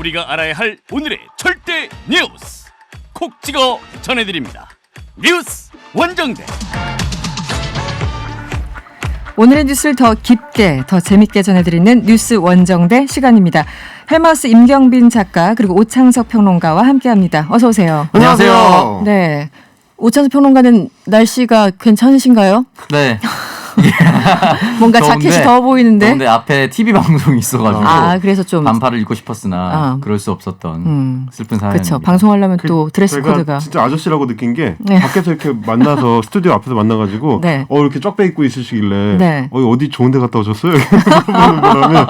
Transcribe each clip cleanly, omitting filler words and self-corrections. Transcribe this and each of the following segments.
우리가 알아야 할 오늘의 절대 뉴스 콕 찍어 전해드립니다. 뉴스 원정대. 오늘의 뉴스를 더 깊게 더 재밌게 전해드리는 뉴스 원정대 시간입니다. 헬마우스 임경빈 작가 그리고 오창석 평론가와 함께합니다. 어서 오세요. 안녕하세요. 네, 오창석 평론가는 날씨가 괜찮으신가요? 네. 뭔가 자켓이 더워 보이는데. 근데 앞에 TV 방송이 있어가지고 그래서 좀 반팔을 입고 싶었으나 그럴 수 없었던 슬픈 사연입니다. 그렇죠. 방송하려면 또 드레스 코드가. 진짜 아저씨라고 느낀 게 네. 밖에서 이렇게 만나서 스튜디오 앞에서 만나가지고 네. 이렇게 쫙 빼입고 있으시길래 네. 어디 좋은 데 갔다 오셨어요? 물어보는 바람에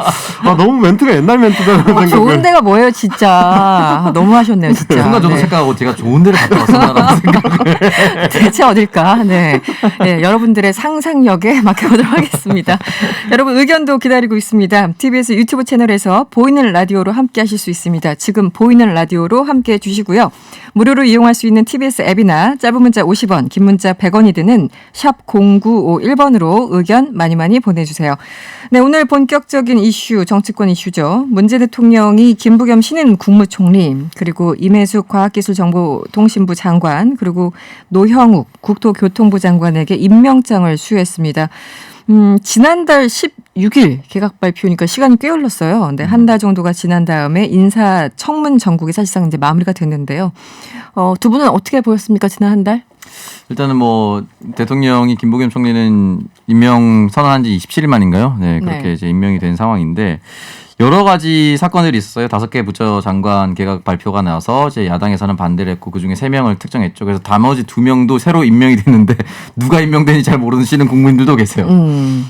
너무 멘트가 옛날 멘트다라는 생각을. 좋은 데가 뭐예요 진짜. 너무 하셨네요 진짜. 순간 저도 네. 생각하고 제가 좋은 데를 갔다 왔었나라는 생각을. 대체 어딜까? 네. 네, 여러분들의 상상력에 맡겨보도록 하겠습니다. 여러분 의견도 기다리고 있습니다. TBS 유튜브 채널에서 보이는 라디오로 함께 하실 수 있습니다. 지금 보이는 라디오로 함께 해주시고요. 무료로 이용할 수 있는 TBS 앱이나 짧은 문자 50원, 긴 문자 100원이 드는 샵 0951번으로 의견 많이 많이 보내주세요. 네, 오늘 본격적인 이슈, 정치권 이슈죠. 문재인 대통령이 김부겸 신임 국무총리, 그리고 임혜숙 과학기술정보통신부 장관, 그리고 노형욱 국토교통부 장관에게 임명장을 수여했습니다. 지난달 16일 개각 발표니까 시간이 꽤 흘렀어요. 근데 한 달 정도가 지난 다음에 인사청문 전국이 사실상 이제 마무리가 됐는데요. 두 분은 어떻게 보였습니까? 지난 한 달? 일단은 대통령이 김부겸 총리는 임명 선언한 지 27일 만인가요? 네, 그렇게 네. 이제 임명이 된 상황인데 여러 가지 사건들이 있었어요. 5개 부처 장관 개각 발표가 나서 이제 야당에서는 반대를 했고 그중에 3명을 특정했죠. 그래서 나머지 2명도 새로 임명이 됐는데 누가 임명되는지 잘 모르시는 국민들도 계세요.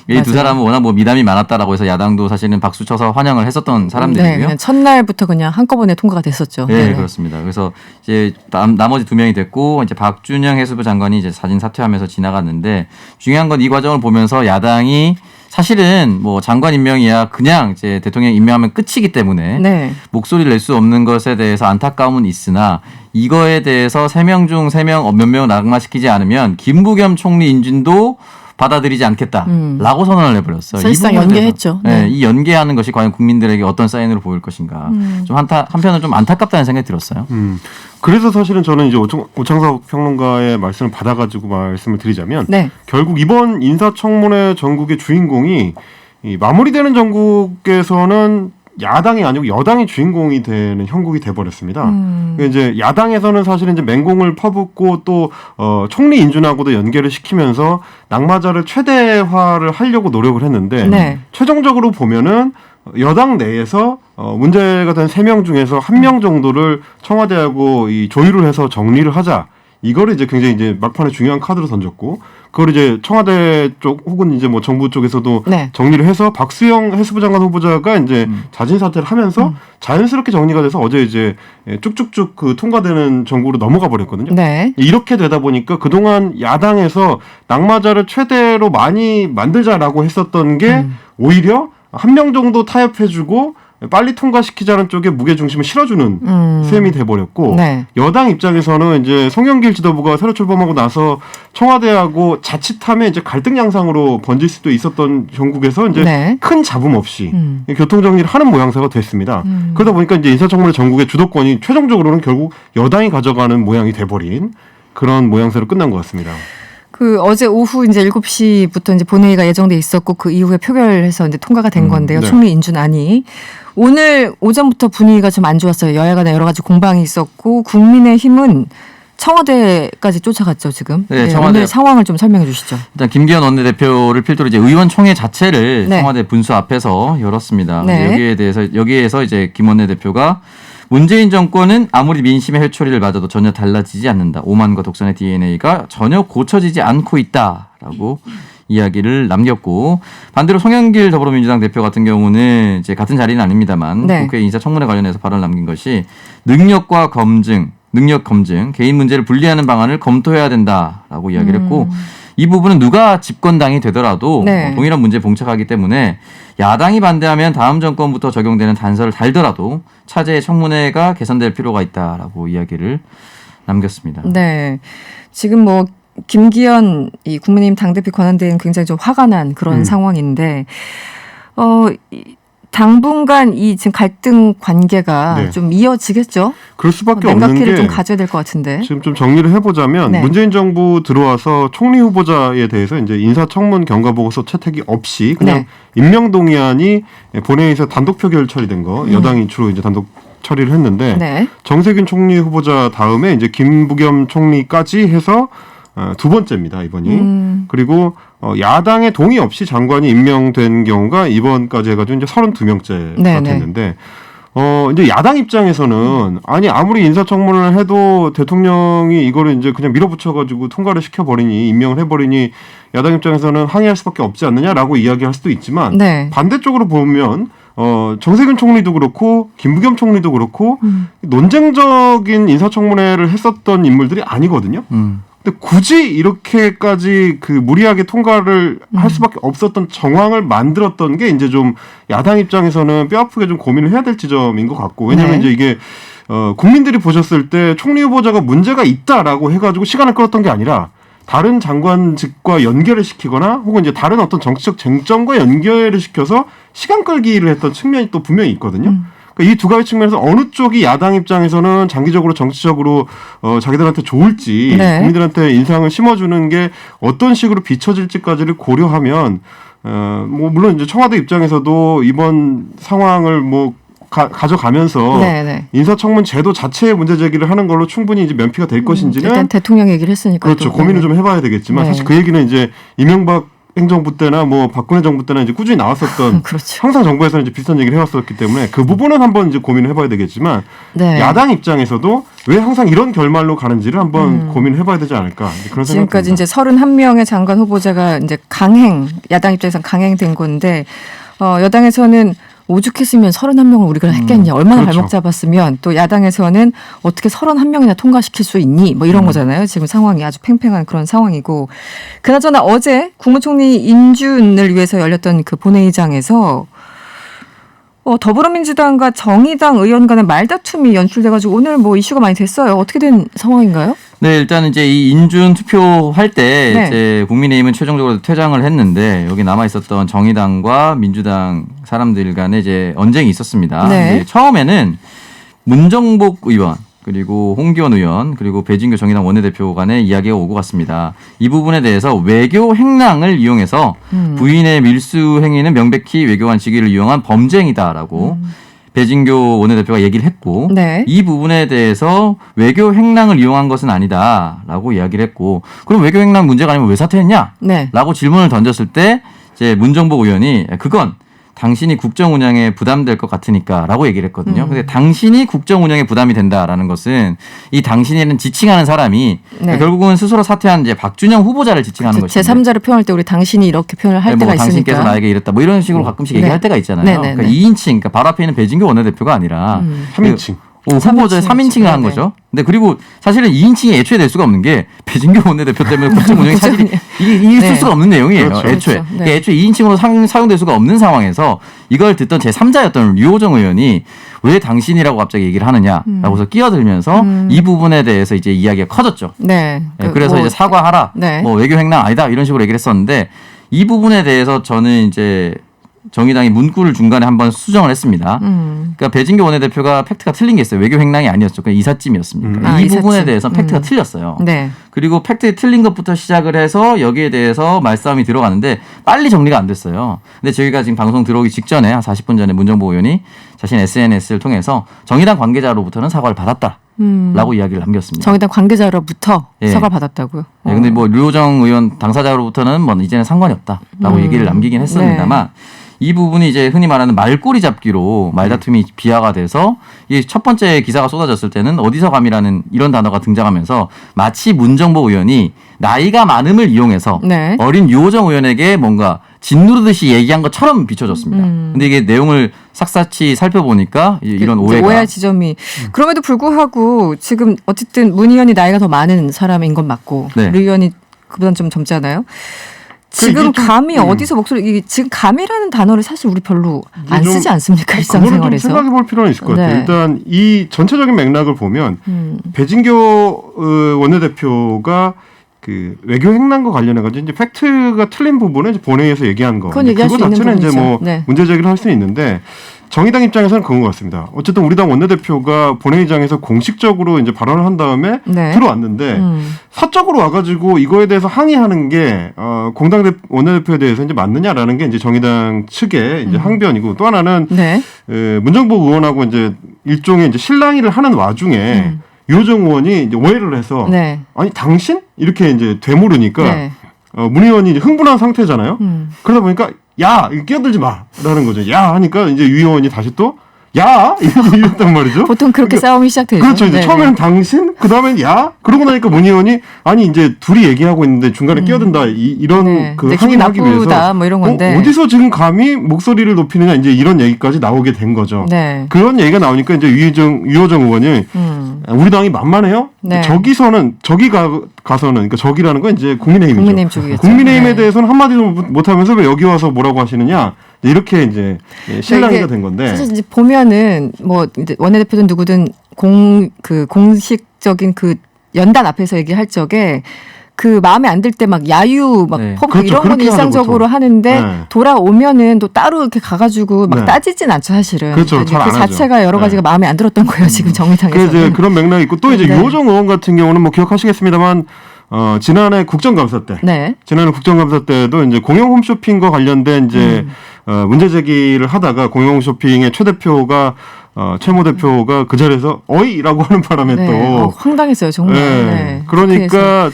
이 두 사람은 워낙 미담이 많았다라고 해서 야당도 사실은 박수 쳐서 환영을 했었던 사람들이고요. 네, 첫날부터 그냥 한꺼번에 통과가 됐었죠. 네, 그렇습니다. 그래서 이제 나머지 2명이 됐고 이제 박준영 해수부 장관이 이제 사진 사퇴하면서 지나갔는데 중요한 건 이 과정을 보면서 야당이 사실은 장관 임명이야 그냥 이제 대통령 임명하면 끝이기 때문에 네. 목소리를 낼 수 없는 것에 대해서 안타까움은 있으나 이거에 대해서 3명 중 3명 몇 명을 낙마시키지 않으면 김부겸 총리 인준도 받아들이지 않겠다라고 선언을 해버렸어요. 사실상 연계했죠. 네, 이 연계하는 것이 과연 국민들에게 어떤 사인으로 보일 것인가. 좀 한편은 좀 안타깝다는 생각이 들었어요. 그래서 사실은 저는 이제 오창석 평론가의 말씀을 받아가지고 말씀을 드리자면 네. 결국 이번 인사청문회 전국의 주인공이 이 마무리되는 전국에서는 야당이 아니고 여당이 주인공이 되는 형국이 돼버렸습니다. 이제 야당에서는 사실은 이제 맹공을 퍼붓고 또 총리 인준하고도 연계를 시키면서 낙마자를 최대화를 하려고 노력을 했는데 네. 최종적으로 보면은 여당 내에서 문제가 된 3명 중에서 1명 정도를 청와대하고 이 조율을 해서 정리를 하자. 이거를 이제 굉장히 이제 막판에 중요한 카드로 던졌고, 그걸 이제 청와대 쪽 혹은 이제 정부 쪽에서도 네. 정리를 해서 박수영 해수부 장관 후보자가 이제 자진 사퇴를 하면서 자연스럽게 정리가 돼서 어제 이제 쭉쭉쭉 통과되는 정국으로 넘어가 버렸거든요. 네. 이렇게 되다 보니까 그동안 야당에서 낙마자를 최대로 많이 만들자라고 했었던 게 오히려 1명 정도 타협해주고 빨리 통과시키자는 쪽에 무게중심을 실어주는 셈이 돼버렸고 네. 여당 입장에서는 이제 송영길 지도부가 새로 출범하고 나서 청와대하고 자칫하면 이제 갈등 양상으로 번질 수도 있었던 전국에서 이제 네. 큰 잡음 없이 교통 정리를 하는 모양새가 됐습니다. 그러다 보니까 이제 인사청문회 전국의 주도권이 최종적으로는 결국 여당이 가져가는 모양이 돼버린 그런 모양새로 끝난 것 같습니다. 어제 오후 이제 7시부터 이제 본회의가 예정돼 있었고 그 이후에 표결해서 이제 통과가 된 건데요. 네. 총리 인준안이. 오늘 오전부터 분위기가 좀 안 좋았어요. 여야 간에 여러 가지 공방이 있었고 국민의힘은 청와대까지 쫓아갔죠, 지금. 네, 오늘 상황을 좀 설명해 주시죠. 일단 김기현 원내대표를 필두로 이제 의원총회 자체를 네. 청와대 분수 앞에서 열었습니다. 네. 여기에서 이제 김 원내대표가 문재인 정권은 아무리 민심의 회초리를 맞아도 전혀 달라지지 않는다. 오만과 독선의 DNA가 전혀 고쳐지지 않고 있다라고 이야기를 남겼고, 반대로 송영길 더불어민주당 대표 같은 경우는 이제 같은 자리는 아닙니다만 네. 국회 인사청문회 관련해서 발언을 남긴 것이 능력 검증, 개인 문제를 분리하는 방안을 검토해야 된다라고 이야기를 했고, 이 부분은 누가 집권당이 되더라도 네. 동일한 문제에 봉착하기 때문에 야당이 반대하면 다음 정권부터 적용되는 단서를 달더라도 차제의 청문회가 개선될 필요가 있다라고 이야기를 남겼습니다. 네. 지금 김기현 이 국민의힘 당대표 권한대행 굉장히 좀 화가 난 그런 상황인데 당분간 이 지금 갈등 관계가 네. 좀 이어지겠죠. 그럴 수밖에 없는 냉각기를 게 좀 가져야 될 것 같은데. 지금 좀 정리를 해보자면 네. 문재인 정부 들어와서 총리 후보자에 대해서 이제 인사청문 경과보고서 채택이 없이 그냥 네. 임명동의안이 본회의에서 단독 표결 처리된 거 여당이 주로 이제 단독 처리를 했는데 네. 정세균 총리 후보자 다음에 이제 김부겸 총리까지 해서 두 번째입니다 이번이. 그리고 야당의 동의 없이 장관이 임명된 경우가 이번까지 해가지고 이제 32명째가 네네. 됐는데. 이제 야당 입장에서는 아니 아무리 인사청문을 해도 대통령이 이거를 이제 그냥 밀어붙여가지고 통과를 시켜버리니 임명을 해버리니 야당 입장에서는 항의할 수밖에 없지 않느냐라고 이야기할 수도 있지만 네. 반대쪽으로 보면 정세균 총리도 그렇고 김부겸 총리도 그렇고 논쟁적인 인사청문회를 했었던 인물들이 아니거든요. 근데 굳이 이렇게까지 그 무리하게 통과를 할 수밖에 없었던 정황을 만들었던 게 이제 좀 야당 입장에서는 뼈아프게 좀 고민을 해야 될 지점인 것 같고 왜냐하면 네. 이제 이게 국민들이 보셨을 때 총리 후보자가 문제가 있다라고 해가지고 시간을 끌었던 게 아니라 다른 장관직과 연결을 시키거나 혹은 이제 다른 어떤 정치적 쟁점과 연결을 시켜서 시간 끌기를 했던 측면이 또 분명히 있거든요. 이 두 가지 측면에서 어느 쪽이 야당 입장에서는 장기적으로 정치적으로 자기들한테 좋을지 네. 국민들한테 인상을 심어주는 게 어떤 식으로 비춰질지까지를 고려하면 뭐 물론 이제 청와대 입장에서도 이번 상황을 뭐 가져가면서 네네. 인사청문 제도 자체의 문제 제기를 하는 걸로 충분히 이제 면피가 될 것인지는 일단 대통령 얘기를 했으니까. 그렇죠. 또. 고민을 좀 해봐야 되겠지만 네. 사실 그 얘기는 이제 이명박 행정부 때나 뭐 박근혜 정부 때나 이제 꾸준히 나왔었던 그렇죠. 항상 정부에서는 이제 비슷한 얘기를 해왔었기 때문에 그 부분은 한번 이제 고민을 해봐야 되겠지만 네. 야당 입장에서도 왜 항상 이런 결말로 가는지를 한번 고민을 해봐야 되지 않을까 이제 그런 지금까지 생각입니다. 이제 31명의 장관 후보자가 이제 야당 입장에서는 강행된 건데 여당에서는 오죽했으면 31명을 우리가 했겠냐. 얼마나 그렇죠. 발목 잡았으면 또 야당에서는 어떻게 31명이나 통과시킬 수 있니? 뭐 이런 거잖아요. 지금 상황이 아주 팽팽한 그런 상황이고. 그나저나 어제 국무총리 인준을 위해서 열렸던 그 본회의장에서 더불어민주당과 정의당 의원 간의 말다툼이 연출돼가지고 오늘 뭐 이슈가 많이 됐어요. 어떻게 된 상황인가요? 네, 일단 이제 이 인준 투표할 때 네. 이제 국민의힘은 최종적으로 퇴장을 했는데 여기 남아 있었던 정의당과 민주당 사람들 간에 이제 언쟁이 있었습니다. 네. 근데 처음에는 문정복 의원 그리고 홍기원 의원 그리고 배진교 정의당 원내대표 간의 이야기가 오고 갔습니다. 이 부분에 대해서 외교 행랑을 이용해서 부인의 밀수 행위는 명백히 외교관 직위를 이용한 범죄 행위다라고 배진교 원내대표가 얘기를 했고 네. 이 부분에 대해서 외교 행랑을 이용한 것은 아니다라고 이야기를 했고 그럼 외교 행랑 문제가 아니면 왜 사퇴했냐? 네. 라고 질문을 던졌을 때 이제 문정복 의원이 그건 당신이 국정 운영에 부담될 것 같으니까라고 얘기를 했거든요. 근데 당신이 국정 운영에 부담이 된다라는 것은 이 당신이라는 지칭하는 사람이 네. 결국은 스스로 사퇴한 이제 박준영 후보자를 지칭하는 것이죠. 제3자를 표현할 때 우리 당신이 이렇게 표현을 할 때가 뭐 있으니까. 당신께서 나에게 이랬다 뭐 이런 식으로 가끔씩 얘기할 네. 때가 있잖아요. 네네네. 그러니까 2인칭, 그러니까 바로 앞에 있는 배진교 원내대표가 아니라 3인칭. 후보자의 3인칭을 한 네네. 거죠. 근데 그리고 사실은 2인칭이 애초에 될 수가 없는 게 배진교 원내대표 때문에 국정 운영이 사실이 이게 있을 네. 수가 없는 내용이에요. 그렇죠. 애초에. 그렇죠. 네. 그러니까 애초에 2인칭으로 사용될 수가 없는 상황에서 이걸 듣던 제3자였던 류호정 의원이 왜 당신이라고 갑자기 얘기를 하느냐라고서 끼어들면서 이 부분에 대해서 이제 이야기가 커졌죠. 네. 네, 그래서 이제 사과하라. 네. 뭐 외교 행랑 아니다 이런 식으로 얘기를 했었는데 이 부분에 대해서 저는 이제 정의당이 문구를 중간에 한번 수정을 했습니다. 그러니까 배진교 원내대표가 팩트가 틀린 게 있어요. 외교 행랑이 아니었죠. 그냥 이삿짐이었습니다. 이 부분에 이삿짐. 대해서 팩트가 틀렸어요. 네. 그리고 팩트 틀린 것부터 시작을 해서 여기에 대해서 말싸움이 들어가는데 빨리 정리가 안 됐어요. 근데 저희가 지금 방송 들어오기 직전에 한 40분 전에 문정보 의원이 자신 SNS를 통해서 정의당 관계자로부터는 사과를 받았다라고 이야기를 남겼습니다. 정의당 관계자로부터 예. 사과를 받았다고요. 네, 근데 뭐 류호정 의원 당사자로부터는 뭐 이제는 상관이 없다라고 얘기를 남기긴 했습니다만 이 부분이 이제 흔히 말하는 말꼬리 잡기로 말다툼이 비화가 돼서 이 첫 번째 기사가 쏟아졌을 때는 어디서 감이라는 이런 단어가 등장하면서 마치 문정보 의원이 나이가 많음을 이용해서 네. 어린 유호정 의원에게 뭔가 짓누르듯이 얘기한 것처럼 비춰졌습니다. 근데 이게 내용을 삭삭히 살펴보니까 이런 이제 오해가 오해할 지점이 그럼에도 불구하고 지금 어쨌든 문 의원이 나이가 더 많은 사람인 건 맞고 네. 류 의원이 그보다는 좀 젊잖아요. 지금 감이 어디서 목소리 지금 감이라는 단어를 사실 우리 별로 안 좀 쓰지 않습니까 그거를 좀 일상생활에서? 생각해 볼 필요는 있을 것 같아요. 네. 일단 이 전체적인 맥락을 보면 배진교 원내대표가 그 외교 행랑과 관련해가지고 이제 팩트가 틀린 부분은 이제 본회의에서 얘기한 거. 그건 얘기할 수 있는 자체는 이제 부분이죠. 뭐 네. 문제 제기를 할 수 있는데 정의당 입장에서는 그런 것 같습니다. 어쨌든 우리 당 원내대표가 본회의장에서 공식적으로 이제 발언을 한 다음에 네. 들어왔는데 사적으로 와가지고 이거에 대해서 항의하는 게 공당 원내대표에 대해서 이제 맞느냐라는 게 이제 정의당 측의 이제 항변이고 또 하나는 네. 문정복 의원하고 이제 일종의 이제 실랑이를 하는 와중에 유호정 의원이 이제 오해를 해서 네. 아니 당신 이렇게 이제 되물으니까 네. 문 의원이 이제 흥분한 상태잖아요. 그러다 보니까 야 이거 끼어들지 마라는 거죠. 야 하니까 이제 유 의원이 다시 또 야 이랬단 말이죠. 보통 그렇게 싸움이 시작되죠. 그렇죠. 이제 네네. 처음에는 당신, 그 다음엔 야, 그러고 나니까 문 의원이 아니 이제 둘이 얘기하고 있는데 중간에 끼어든다 이런 네. 그 내 기분 항의를 하기 위해서 나쁘다 뭐 이런 건데. 어디서 지금 감히 목소리를 높이느냐 이제 이런 얘기까지 나오게 된 거죠. 네. 그런 얘기가 나오니까 이제 유호정 의원이 우리 당이 만만해요. 네. 저기서는 가서는 그러니까 저기라는 건 이제 국민의힘이죠. 국민의힘 쪽이겠죠. 국민의힘에 네. 대해서는 한마디도 못하면서 왜 여기 와서 뭐라고 하시느냐 이렇게 이제 실랑이가 이게 된 건데. 사실 이제 보면은 뭐 이제 원내대표든 누구든 공식적인 그 연단 앞에서 얘기할 적에 그 마음에 안 들 때 막 야유 막 네. 퍼붓고 그렇죠. 이런 건 그렇게 하죠, 일상적으로 보통. 하는데 네. 돌아오면은 또 따로 이렇게 가가지고 막 네. 따지진 않죠 사실은. 그렇죠. 그러니까 잘안 그 하죠. 자체가 여러 가지가 네. 마음에 안 들었던 거예요 지금 정의당에서는. 그래서 이제 그런 맥락이 있고 또 이제 네. 유호정 의원 같은 경우는 뭐 기억하시겠습니다만 지난해 국정감사 때, 네. 지난해 국정감사 때도 이제 공영 홈쇼핑과 관련된 이제 문제 제기를 하다가 공영 홈쇼핑의 최 대표가 최모 대표가 그 자리에서 어이라고 하는 바람에 네. 또 황당했어요 정말. 네. 네. 그러니까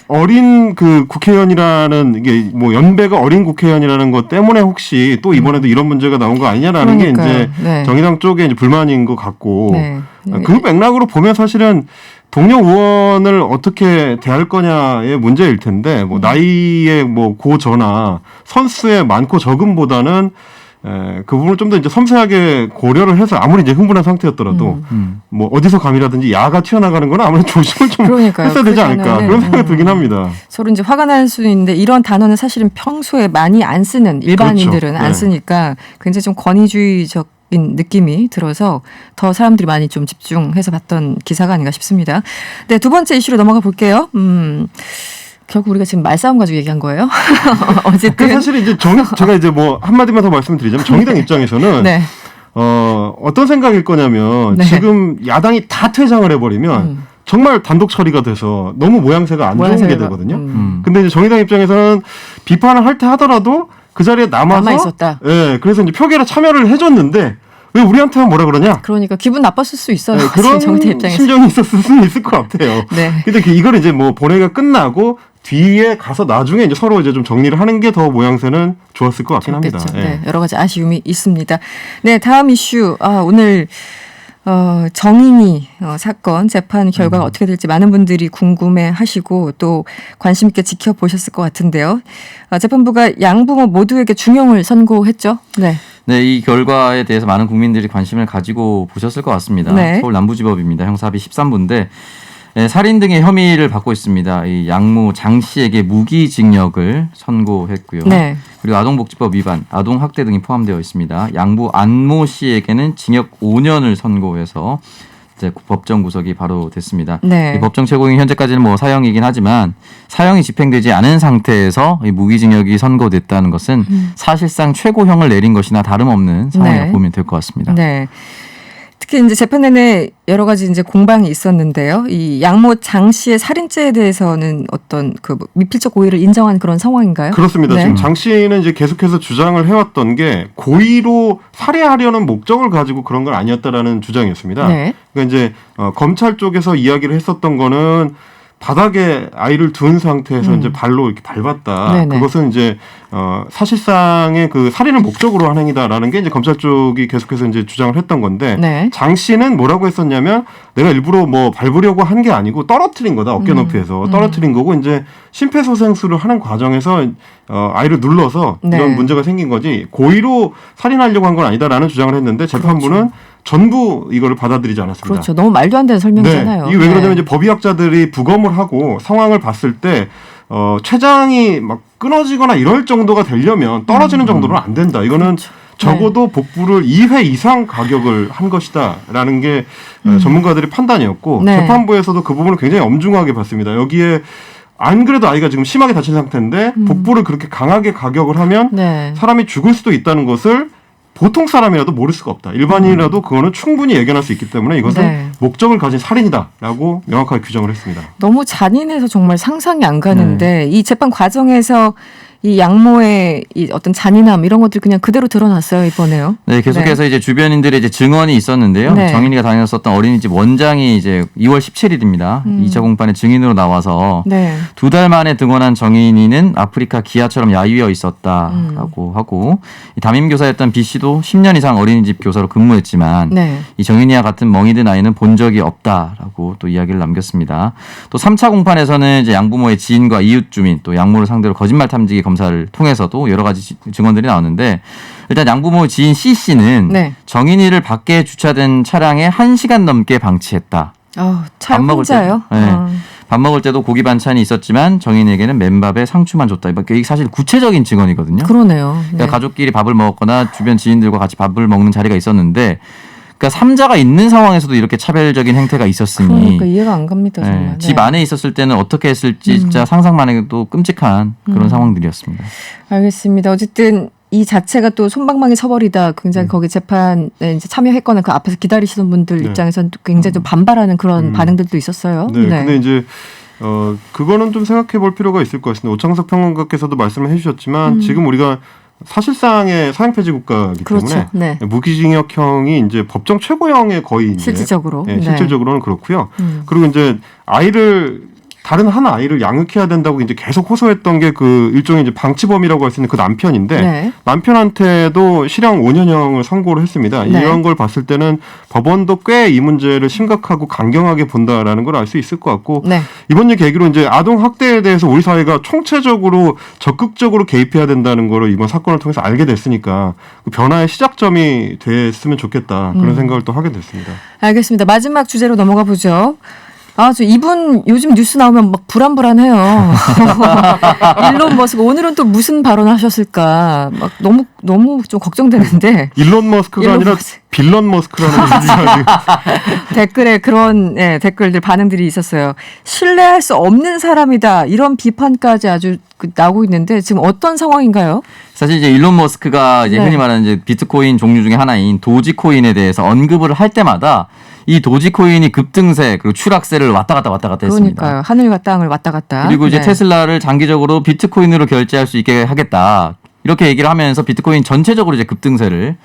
어린 그 국회의원이라는 이게 뭐 연배가 어린 국회의원이라는 것 때문에 혹시 또 이번에도 이런 문제가 나온 거 아니냐라는 게 그러니까요. 이제 네. 정의당 쪽에 이제 불만인 것 같고 네. 그 맥락으로 보면 사실은 동료 의원을 어떻게 대할 거냐의 문제일 텐데 뭐 나이의 뭐 고저나 선수의 많고 적음보다는 그 부분을 좀 더 이제 섬세하게 고려를 해서 아무리 이제 흥분한 상태였더라도 뭐 어디서 감이라든지 야가 튀어나가는 건 아무래도 조심을 좀 그러니까요. 했어야 되지 않을까 그러면은, 그런 생각이 들긴 합니다. 서로 이제 화가 날 수는 있는데 이런 단어는 사실은 평소에 많이 안 쓰는 일반인들은 그렇죠. 안 네. 쓰니까 굉장히 좀 권위주의적 인 느낌이 들어서 더 사람들이 많이 좀 집중해서 봤던 기사가 아닌가 싶습니다. 네, 두 번째 이슈로 넘어가 볼게요. 결국 우리가 지금 말싸움 가지고 얘기한 거예요. 어쨌든 사실 이제 제가 이제 뭐 한마디만 더 말씀드리자면 정의당 입장에서는 네. 어떤 생각일 거냐면 네. 지금 야당이 다 퇴장을 해버리면 정말 단독 처리가 돼서 너무 모양새가 안 좋은 게 모양새가, 되거든요. 근데 이제 정의당 입장에서는 비판을 할 때 하더라도 그 자리에 남아 있었다. 예, 그래서 이제 표결에 참여를 해줬는데 왜 우리한테만 뭐라 그러냐? 그러니까 기분 나빴을 수 있어요. 네, 지금 그런 정의당 입장에서. 심정이 있었을 수는 있을 것 같아요. 네. 근데 이걸 이제 뭐 본회의가 끝나고 뒤에 가서 나중에 이제 서로 이제 좀 정리를 하는 게 더 모양새는 좋았을 것 같긴 합니다. 그렇겠죠. 예. 네, 여러 가지 아쉬움이 있습니다. 네, 다음 이슈. 오늘 정인이 사건 재판 결과가 어떻게 될지 많은 분들이 궁금해하시고 또 관심 있게 지켜보셨을 것 같은데요. 재판부가 양부모 모두에게 중형을 선고했죠. 네. 네, 이 결과에 대해서 많은 국민들이 관심을 가지고 보셨을 것 같습니다. 네. 서울 남부지법입니다. 형사합의 13부인데 살인 등의 혐의를 받고 있습니다. 이 양모 장 씨에게 무기징역을 선고했고요. 네. 그리고 아동복지법 위반, 아동학대 등이 포함되어 있습니다. 양부 안모 씨에게는 징역 5년을 선고해서 이제 법정 구속이 바로 됐습니다. 네. 이 법정 최고형이 현재까지는 뭐 사형이긴 하지만 사형이 집행되지 않은 상태에서 이 무기징역이 선고됐다는 것은 사실상 최고형을 내린 것이나 다름없는 상황이라고 네. 보면 될 것 같습니다. 네. 특히 이제 재판 내내 여러 가지 이제 공방이 있었는데요. 이 양모 장 씨의 살인죄에 대해서는 어떤 그 미필적 고의를 인정한 그런 상황인가요? 그렇습니다. 네. 지금 장 씨는 이제 계속해서 주장을 해왔던 게 고의로 살해하려는 목적을 가지고 그런 건 아니었다라는 주장이었습니다. 네. 그러니까 이제 검찰 쪽에서 이야기를 했었던 거는 바닥에 아이를 둔 상태에서 이제 발로 이렇게 밟았다. 네네. 그것은 이제 사실상의 그 살인을 목적으로 한 행위다라는 게 이제 검찰 쪽이 계속해서 이제 주장을 했던 건데 네. 장 씨는 뭐라고 했었냐면 내가 일부러 뭐 밟으려고 한 게 아니고 떨어뜨린 거다. 어깨 높이에서 떨어뜨린 거고 이제 심폐소생술을 하는 과정에서 아이를 눌러서 네. 이런 문제가 생긴 거지 고의로 살인하려고 한 건 아니다라는 주장을 했는데 재판부는 전부 이거를 받아들이지 않았습니다. 그렇죠. 너무 말도 안 되는 설명이잖아요. 네. 이게 왜 그러냐면 네. 이제 법의학자들이 부검을 하고 상황을 봤을 때 췌장이 막 끊어지거나 이럴 정도가 되려면 떨어지는 정도는 안 된다. 이거는 그렇죠. 적어도 복부를 2회 이상 가격을 한 것이다라는 게 전문가들의 판단이었고 네. 재판부에서도 그 부분을 굉장히 엄중하게 봤습니다. 여기에 안 그래도 아이가 지금 심하게 다친 상태인데 복부를 그렇게 강하게 가격을 하면 네. 사람이 죽을 수도 있다는 것을 보통 사람이라도 모를 수가 없다. 일반인이라도 그거는 충분히 예견할 수 있기 때문에 이것은 네. 목적을 가진 살인이다라고 명확하게 규정을 했습니다. 너무 잔인해서 정말 상상이 안 가는데 이 재판 과정에서 이 양모의 이 어떤 잔인함 이런 것들 그냥 그대로 드러났어요 이번에요. 네, 계속해서 이제 주변인들의 이제 증언이 있었는데요. 네. 정인이가 다녔었던 어린이집 원장이 이제 2월 17일입니다. 2차 공판에 증인으로 나와서 네. 2달 만에 등원한 정인이는 아프리카 기아처럼 야위어 있었다라고 하고 이 담임 교사였던 B 씨도 10년 이상 어린이집 교사로 근무했지만 네. 이 정인이와 같은 멍이 든 아이는 본 적이 없다라고 또 이야기를 남겼습니다. 또 3차 공판에서는 이제 양부모의 지인과 이웃 주민 또 양모를 상대로 거짓말 탐지기 검사를 통해서도 여러 가지 증언들이 나왔는데 일단 양부모 지인 C 씨는 네. 정인이를 밖에 주차된 차량에 1시간 넘게 방치했다. 차 밥 먹을 혼자요? 때, 네. 밥 먹을 때도 고기 반찬이 있었지만 정인에게는 맨밥에 상추만 줬다. 이게 사실 구체적인 증언이거든요. 그러네요. 네. 그러니까 가족끼리 밥을 먹었거나 주변 지인들과 같이 밥을 먹는 자리가 있었는데 그러니까 삼자가 있는 상황에서도 이렇게 차별적인 행태가 있었으니 그러니까 이해가 안 갑니다. 정말. 네, 집 안에 있었을 때는 어떻게 했을지 진짜 상상만 해도 끔찍한 그런 상황들이었습니다. 알겠습니다. 어쨌든 이 자체가 또 솜방망이 처벌이다. 굉장히 거기 재판에 이제 참여했거나 그 앞에서 기다리시는 분들 네. 입장에서는 또 굉장히 좀 반발하는 그런 반응들도 있었어요. 네, 근데 이제 그거는 좀 생각해 볼 필요가 있을 것 같습니다. 오창석 평론가께서도 말씀을 해주셨지만 지금 우리가 사실상의 사형폐지 국가이기 그렇죠. 때문에 네. 무기징역형이 이제 법정 최고형의 거의 이제 실질적으로. 네, 네. 실질적으로는 그렇고요. 그리고 이제 다른 한 아이를 양육해야 된다고 이제 계속 호소했던 게 그 일종의 이제 방치범이라고 할 수 있는 그 남편인데 네. 남편한테도 실형 5년형을 선고를 했습니다. 네. 이런 걸 봤을 때는 법원도 꽤 이 문제를 심각하고 강경하게 본다라는 걸 알 수 있을 것 같고 네. 이번 일 계기로 이제 아동 학대에 대해서 우리 사회가 총체적으로 적극적으로 개입해야 된다는 거를 이번 사건을 통해서 알게 됐으니까 그 변화의 시작점이 됐으면 좋겠다 그런 생각을 또 하게 됐습니다. 알겠습니다. 마지막 주제로 넘어가 보죠. 저 이분 요즘 뉴스 나오면 막 불안불안해요. 일론 머스크 오늘은 또 무슨 발언하셨을까? 막 너무 좀 걱정되는데 일론 머스크가 일론 아니라 머스크. 빌런 머스크라는 얘기가 댓글에 그런 댓글들 반응들이 있었어요. 신뢰할 수 없는 사람이다 이런 비판까지 아주 나오고 있는데 지금 어떤 상황인가요? 사실 이제 일론 머스크가 이제 네. 흔히 말하는 이제 비트코인 종류 중에 하나인 도지코인에 대해서 언급을 할 때마다 이 도지코인이 급등세 그리고 추락세를 왔다 갔다 했습니다. 그러니까요. 하늘과 땅을 왔다 갔다. 그리고 이제 네. 테슬라를 장기적으로 비트코인으로 결제할 수 있게 하겠다. 이렇게 얘기를 하면서 비트코인 전체적으로 이제 급등세를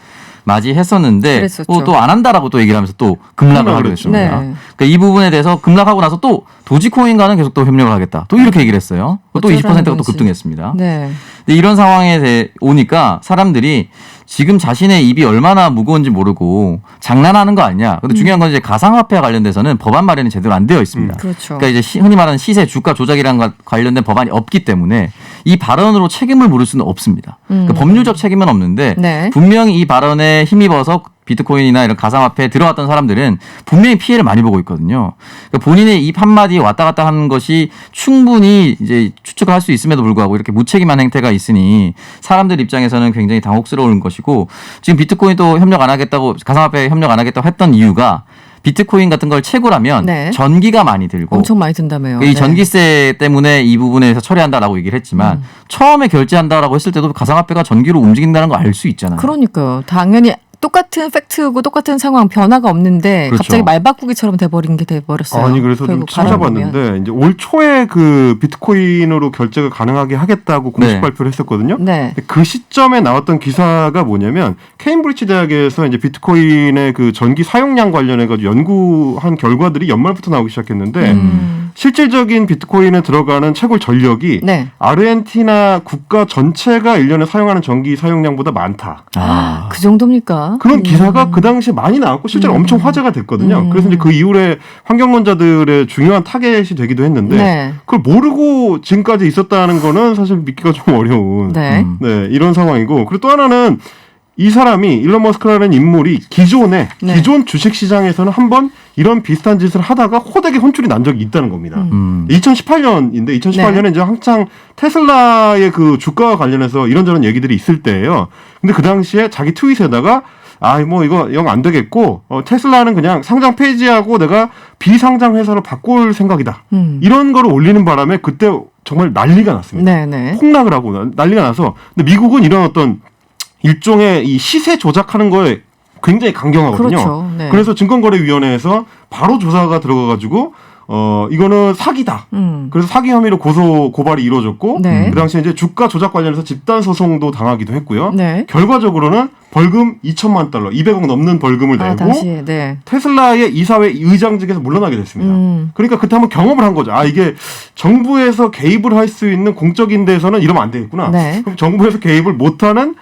맞이했었는데 그랬었죠. 또 안 한다라고 또 얘기를 하면서 또 급락을 하게 그랬죠. 됐습니다. 네. 그러니까 이 부분에 대해서 급락하고 나서 또 도지코인과는 계속 또 협력을 하겠다. 또 이렇게 얘기를 했어요. 또 어쩌라는 20%가 또 건지. 급등했습니다. 네. 근데 이런 상황에 오니까 사람들이 지금 자신의 입이 얼마나 무거운지 모르고 장난하는 거 아니냐. 근데 중요한 건 이제 가상화폐와 관련돼서는 법안 마련이 제대로 안 되어 있습니다. 그렇죠. 그러니까 이제 흔히 말하는 시세 주가 조작이랑 관련된 법안이 없기 때문에 이 발언으로 책임을 물을 수는 없습니다. 그러니까 법률적 책임은 없는데 네. 분명히 이 발언에 힘입어서 비트코인이나 이런 가상화폐에 들어갔던 사람들은 분명히 피해를 많이 보고 있거든요. 그러니까 본인의 입 한마디에 왔다 갔다 하는 것이 충분히 이제 추측을 할 수 있음에도 불구하고 이렇게 무책임한 행태가 있으니 사람들 입장에서는 굉장히 당혹스러운 것이고 지금 비트코인도 협력 안 하겠다고 가상화폐에 협력 안 하겠다고 했던 이유가 비트코인 같은 걸 채굴하면 네. 전기가 많이 들고 엄청 많이 든다며요. 이 전기세 때문에 이 부분에서 처리한다라고 얘기를 했지만 처음에 결제한다라고 했을 때도 가상화폐가 전기로 움직인다는 걸 알 수 있잖아요. 그러니까요. 당연히 똑같은 팩트고 똑같은 상황 변화가 없는데 그렇죠. 갑자기 말바꾸기처럼 돼버린 게 돼버렸어요. 아니 그래서 좀 결국 발언을 보면. 찾아봤는데 이제 올 초에 그 비트코인으로 결제가 가능하게 하겠다고 공식 네. 발표를 했었거든요. 네. 근데 그 시점에 나왔던 기사가 뭐냐면 케임브리지 대학에서 이제 비트코인의 그 전기 사용량 관련해 가지고 연구한 결과들이 연말부터 나오기 시작했는데 실질적인 비트코인에 들어가는 채굴 전력이 네. 아르헨티나 국가 전체가 1년에 사용하는 전기 사용량보다 많다. 그 정도입니까? 그런 기사가 그 당시에 많이 나왔고 실제로 엄청 화제가 됐거든요. 그래서 이제 그 이후에 환경론자들의 중요한 타겟이 되기도 했는데 네. 그걸 모르고 지금까지 있었다는 거는 사실 믿기가 좀 어려운 네. 네, 이런 상황이고 그리고 또 하나는 이 사람이 일론 머스크라는 인물이 기존 주식시장에서는 한번 이런 비슷한 짓을 하다가 호되게 혼쭐이 난 적이 있다는 겁니다. 2018년인데 2018년에 네. 이제 한창 테슬라의 그 주가와 관련해서 이런저런 얘기들이 있을 때예요. 근데 그 당시에 자기 트윗에다가 뭐 이거 영 안 되겠고 테슬라는 그냥 상장 폐지하고 내가 비상장 회사로 바꿀 생각이다. 이런 거를 올리는 바람에 그때 정말 난리가 났습니다. 네네. 폭락을 하고 난리가 나서 근데 미국은 이런 어떤 일종의 이 시세 조작하는 거에 굉장히 강경하거든요. 그렇죠. 네. 그래서 증권거래위원회에서 바로 조사가 들어가가지고 이거는 사기다. 그래서 사기 혐의로 고발이 이루어졌고 네. 그 당시에 이제 주가 조작 관련해서 집단 소송도 당하기도 했고요. 네. 결과적으로는 벌금 2천만 달러, 200억 넘는 벌금을 내고 당시에, 네. 테슬라의 이사회 의장직에서 물러나게 됐습니다. 그러니까 그때 한번 경험을 한 거죠. 이게 정부에서 개입을 할 수 있는 공적인 데서는 이러면 안 되겠구나. 네. 그럼 정부에서 개입을 못하는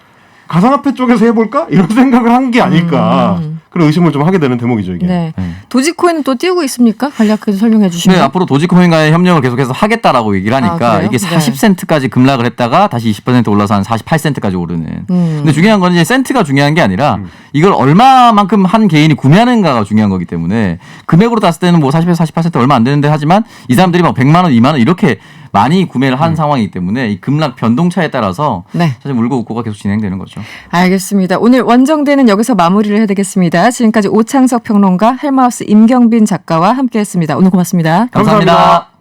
가상화폐 쪽에서 해볼까? 이런 생각을 한 게 아닐까. 그런 의심을 좀 하게 되는 대목이죠, 이게. 네. 도지코인은 또 띄우고 있습니까? 간략하게 설명해 주시면. 네, 앞으로 도지코인과의 협력을 계속해서 하겠다라고 얘기를 하니까 그래요? 이게 40센트까지 급락을 했다가 다시 20% 올라서 한 48센트까지 오르는. 근데 중요한 건 이제 센트가 중요한 게 아니라 이걸 얼마만큼 한 개인이 구매하는가가 중요한 거기 때문에 금액으로 땄을 때는 뭐 40에서 48% 얼마 안 되는데 하지만 이 사람들이 막 100만 원, 2만 원 이렇게 많이 구매를 한 상황이기 때문에 이 급락 변동차에 따라서 네. 사실 물고 웃고가 계속 진행되는 거죠. 알겠습니다. 오늘 원정대는 여기서 마무리를 해야 되겠습니다. 지금까지 오창석 평론가, 헬마우스 임경빈 작가와 함께했습니다. 오늘 고맙습니다. 감사합니다.